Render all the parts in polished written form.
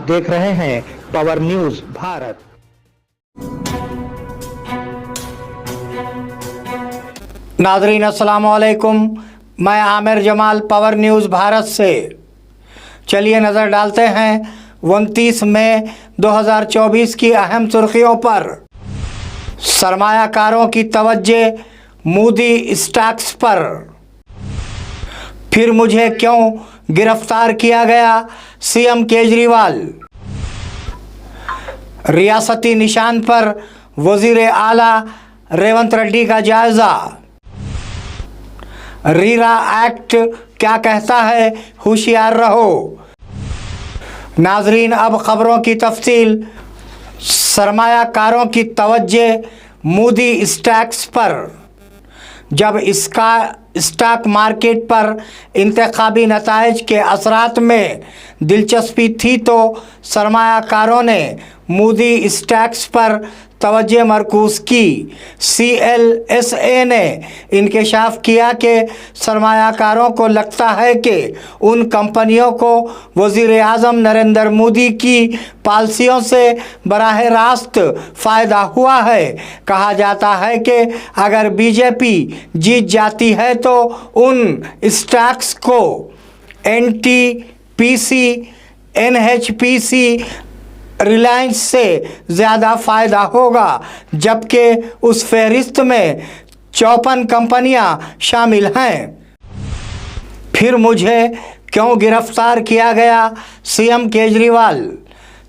देख रहे हैं पावर न्यूज भारत। नाज़रीन अस्सलाम वालेकुम, मैं आमिर जमाल पावर न्यूज़ भारत से। चलिए नज़र डालते हैं 29 मई 2024 की अहम सुर्खियों पर। सरमायाकारों की तवज्जो मूडी स्टॉक्स पर। फिर मुझे क्यों गिरफ्तार किया गया, सीएम केजरीवाल। रियासती निशान पर वजीर आला रेवंत रेड्डी का जायजा। रीरा एक्ट क्या कहता है, होशियार रहो। नाजरीन, अब खबरों की तफसील। सरमायाकारों की तवज्जो मूडी स्टॉक्स पर। जब इसका स्टॉक मार्केट पर इंतखाबी नताइज के असरात में दिलचस्पी थी तो सरमायाकारों ने मूडी स्टॉक्स पर तवज्जो मरकूज़ की। CLSA ने इंकशाफ किया कि सरमायाकारों को लगता है कि उन कंपनियों को वज़ीर आज़म नरेंद्र मोदी की पॉलिसियों से बराह रास्त फ़ायदा हुआ है। कहा जाता है कि अगर बीजेपी जीत जाती है तो उन स्टॉक्स को NTPC, NHPC, रिलायंस से ज़्यादा फ़ायदा होगा, जबकि उस फहरिस्त में 54 कंपनियां शामिल हैं। फिर मुझे क्यों गिरफ्तार किया गया, सीएम केजरीवाल।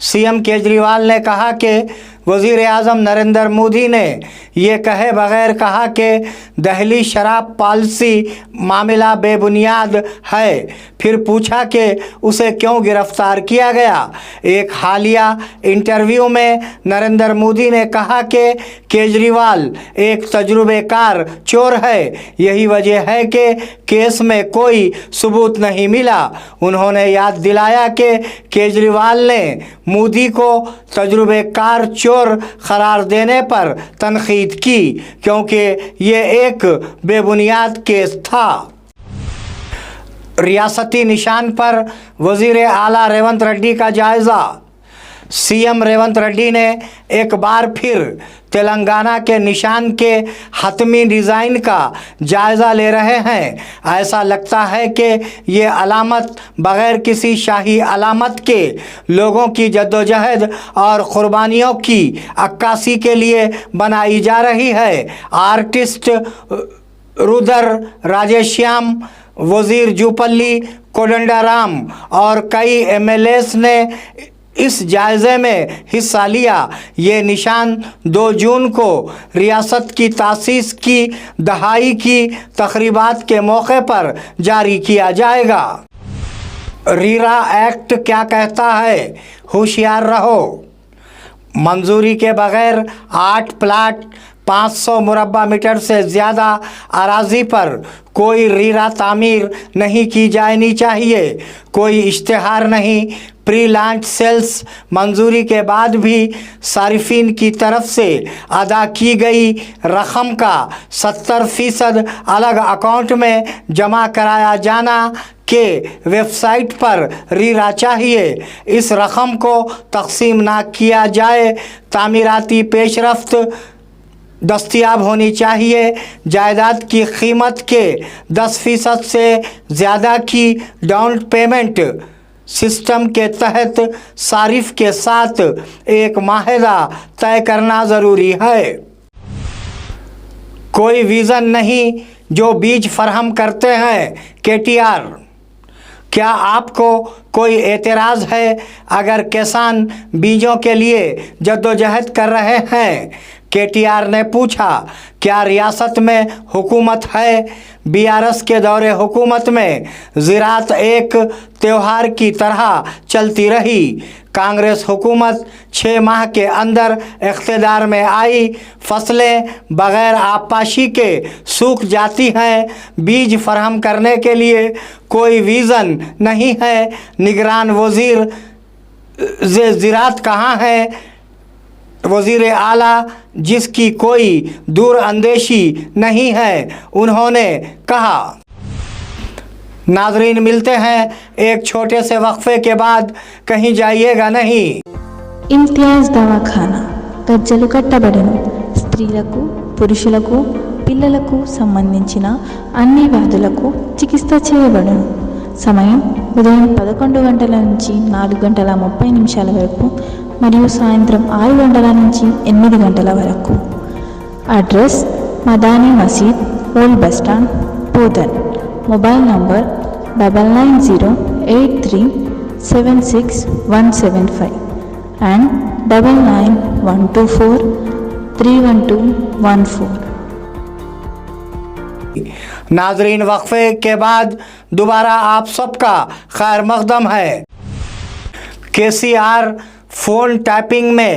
सीएम केजरीवाल ने कहा कि वज़ीर आज़म नरेंद्र मोदी ने ये कहे बगैर कहा कि दिल्ली शराब पॉलिसी मामला बेबुनियाद है। फिर पूछा कि उसे क्यों गिरफ्तार किया गया। एक हालिया इंटरव्यू में नरेंद्र मोदी ने कहा कि केजरीवाल एक तजुर्बेकार चोर है, यही वजह है कि केस में कोई सबूत नहीं मिला। उन्होंने याद दिलाया कि केजरीवाल ने मोदी को तजुर्बेकार चोर करार देने पर तनकीद की क्योंकि ये एक बेबुनियाद केस था। रियासती निशान पर वजीर आला रेवंत रेड्डी का जायजा। सीएम रेवंत रेड्डी ने एक बार फिर तेलंगाना के निशान के हतमी डिज़ाइन का जायज़ा ले रहे हैं। ऐसा लगता है कि ये अलामत बग़ैर किसी शाही अलामत के लोगों की जद्दोजहद और क़ुरबानियों की अक्कासी के लिए बनाई जा रही है। आर्टिस्ट रुद्र राजेश्याम, वज़ीर जूपल्ली कोदंडाराम और कई MLAs ने इस जायज़े में हिस्सा लिया। ये निशान 2 जून को रियासत की तासीस की दहाई की तक़रीबात के मौके पर जारी किया जाएगा। रीरा एक्ट क्या कहता है, होशियार रहो। मंजूरी के बग़ैर 8 प्लाट 500 मुरब्बा मीटर से ज़्यादा अराजी पर कोई रीरा तामीर नहीं की जानी चाहिए। कोई इश्तिहार नहीं। प्री लॉन्च सेल्स मंजूरी के बाद भी सारिफिन की तरफ से अदा की गई रकम का 70% अलग अकाउंट में जमा कराया जाना के वेबसाइट पर रीरा चाहिए। इस रकम को तकसीम ना किया जाए। तामीराती पेशरफ्त दस्तयाब होनी चाहिए। जायदाद की कीमत के 10% से ज़्यादा की डाउन पेमेंट सिस्टम के तहत सारिफ के साथ एक माहिदा तय करना ज़रूरी है। कोई विज़न नहीं जो बीज फराहम करते हैं, KTR। क्या आपको कोई एतराज़ है अगर किसान बीजों के लिए जद्दोजहद कर रहे हैं? KTR ने पूछा। क्या रियासत में हुकूमत है? BRS के दौरे हुकूमत में ज़राअत एक त्यौहार की तरह चलती रही। कांग्रेस हुकूमत 6 माह के अंदर इख्तिदार में आई। फसलें बग़ैर आबपाशी के सूख जाती हैं। बीज फराहम करने के लिए कोई विज़न नहीं है। निगरान वज़ीर ज़राअत कहाँ है? वज़ीर आला जिसकी कोई दूर अंदेशी नहीं है, उन्होंने कहा। नाजरीन, मिलते हैं एक छोटे से वक्फे के बाद, कहीं जाइएगा नहीं। ఇమ్తియాజ్ దవాఖానా గజ్జలు కట్టబడెను. స్త్రీలకు, పురుషులకు, పిల్లలకు సంబంధించిన అన్ని వ్యాధులకు చికిత్స చేయబడును. సమయం ఉదయం 11 గంటల నుంచి 4 గంటల 30 నిమిషాల వరకు మరియు సాయంత్రం 6 గంటల నుంచి 8 గంటల వరకు. అడ్రస్ మదానీ మసీద్, old bus stand, Bodhan. Mobile number 9903761175 and 9912431214. नाजरीन, वक्फे के बाद दोबारा आप सबका खैर मकदम है। KCR फ़ोन टैपिंग में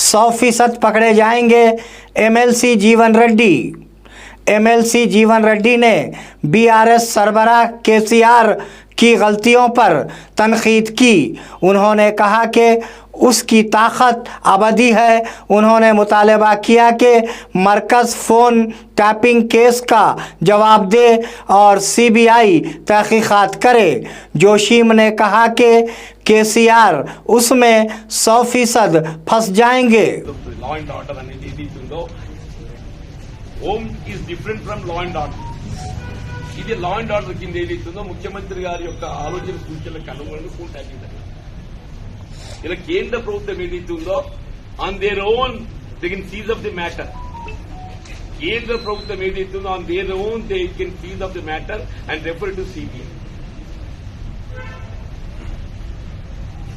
100% पकड़े जाएंगे MLC जीवन रेड्डी। MLC जीवन रेड्डी ने BRS सरबराह KCR की गलतियों पर तनकीद की। उन्होंने कहा कि उसकी ताकत अबदी है। उन्होंने मुतालबा किया कि मरकज़ फ़ोन टैपिंग केस का जवाब दे और CBI तहकीक़ात करे। जोशीम ने कहा कि KCR उसमें 100% फंस जाएंगे। law and order అనేది ఏదైతుందో home is different from law and order. ఇది లా అండ్ ఆర్డర్ కింద ఏదైతుందో ముఖ్యమంత్రి గారి యొక్క ఆలోచన సూచనలకు అనుగుణంగా ఫోన్ ట్యాపింగ్ జరిగింది. ఇలా కేంద్ర ప్రభుత్వం ఏదైతుందో on their own they can seize of the matter. కేంద్ర ప్రభుత్వం ఏదైతుందో on their own they can seize of the matter and refer to CBI.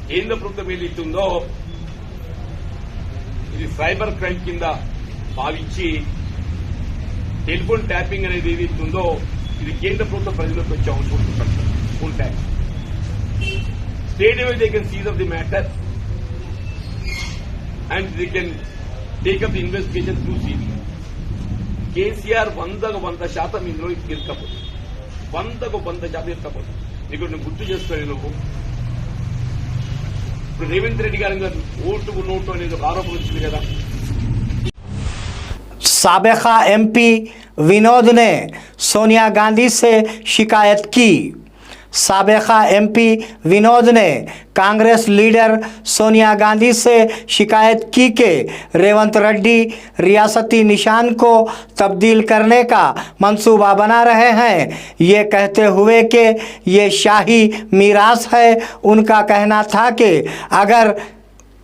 కేంద్ర ప్రభుత్వం ఏదైతుందో ఇది సైబర్ క్రైమ్ కింద భావించి టెలిఫోన్ ట్యాపింగ్ అనేది ఏదైతుందో ఇది కేంద్ర ప్రభుత్వ పరిధిలోకి వచ్చే అవసరం ఉంటుంది. Phone tapping state level they can seize of the matter and they can take up the investigation through CBI. KCR 100% ఇందులో ఇరకపోతుంది. 100% ఇరకపోతుంది. నీకు నేను గుర్తు చేస్తాను. నువ్వు ఇప్పుడు రేవంత్ రెడ్డి గారి మీద ఓటుకు నోటు అనేది ఒక ఆరోపణ వచ్చింది కదా. साबिका MP विनोद ने सोनिया गांधी से शिकायत की। साबिका MP विनोद ने कांग्रेस लीडर सोनिया गांधी से शिकायत की कि रेवंत रेड्डी रियासती निशान को तब्दील करने का मंसूबा बना रहे हैं, ये कहते हुए कि ये शाही मीरास है। उनका कहना था कि अगर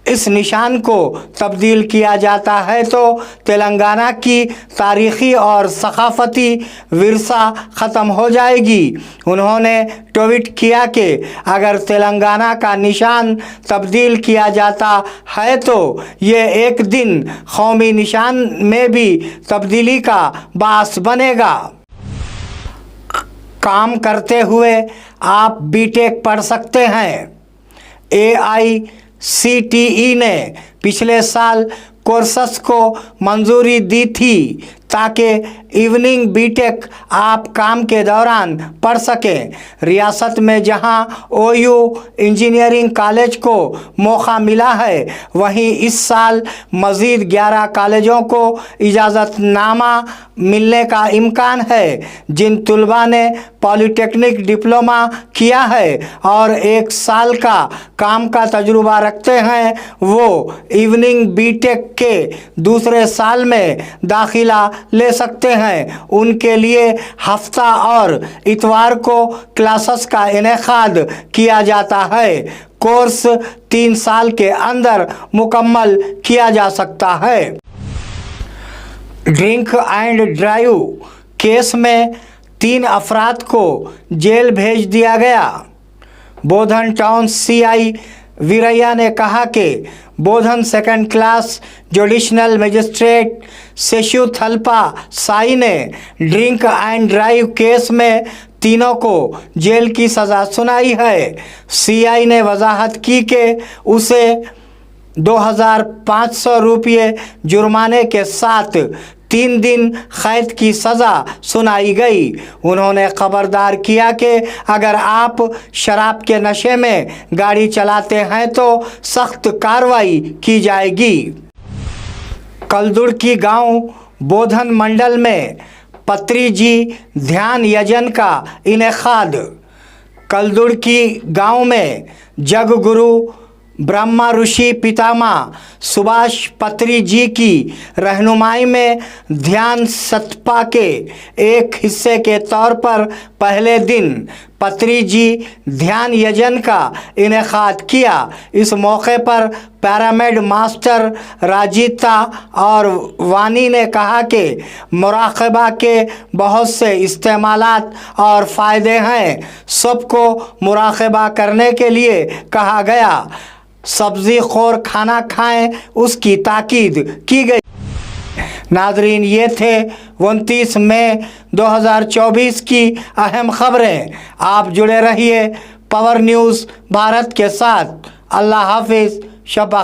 इस निशान को तब्दील किया जाता है तो तेलंगाना की तारीख़ी और सकाफ़ती विरसा ख़त्म हो जाएगी। उन्होंने ट्वीट किया कि अगर तेलंगाना का निशान तब्दील किया जाता है तो ये एक दिन कौमी निशान में भी तब्दीली का बास बनेगा। काम करते हुए आप BTech पढ़ सकते हैं। AICTE ने पिछले साल कोर्सेस को मंजूरी दी थी ताकि इवनिंग BTech आप काम के दौरान पढ़ सकें। रियासत में जहां OU इंजीनियरिंग कॉलेज को मौका मिला है, वहीं इस साल मज़ीद 11 कॉलेजों को इजाज़तनामा मिलने का इम्कान है। जिन तलबा ने पॉलिटेक्निक डिप्लोमा किया है और 1 साल का काम का तजुर्बा रखते हैं, वो इवनिंग BTech के दूसरे साल में दाखिला ले सकते हैं। उनके लिए हफ्ता और इतवार को क्लासेस का इनेकाद किया जाता है। कोर्स 3 साल के अंदर मुकम्मल किया जा सकता है। ड्रिंक एंड ड्राइव केस में 3 अफराद को जेल भेज दिया गया। बोधन टाउन CI वीरैया ने कहा कि Bodhan 2nd class judicial magistrate Seshu Thalpa Sai ने ड्रिंक एंड ड्राइव केस में तीनों को जेल की सज़ा सुनाई है। CI ने वजाहत की कि उसे 2500 रुपये जुर्माने के साथ 3 दिन कैद की सज़ा सुनाई गई। उन्होंने खबरदार किया कि अगर आप शराब के नशे में गाड़ी चलाते हैं तो सख्त कार्रवाई की जाएगी। कलदुर्की गांव बोधन मंडल में पत्री जी ध्यान यजन का इनेकाद। कलदुर्की गांव में जग गुरु ब्रह्मा ऋषि पितामह सुभाष पत्री जी की रहनुमाई में ध्यान सत्पा के एक हिस्से के तौर पर पहले दिन पत्री जी ध्यान यजन का इनेकाद किया। इस मौके पर पैरामेड मास्टर राजिता और वानी ने कहा कि मुराक़बा के बहुत से इस्तेमालात और फ़ायदे हैं, सबको मुराक़बा करने के लिए कहा गया। सब्ज़ी खोर खाना खाएं, उसकी ताकीद की गई। नाजरीन, ये थे 29 मई 2024 की अहम खबरें। आप जुड़े रहिए पावर न्यूज़ भारत के साथ। अल्लाह हाफिज़। शब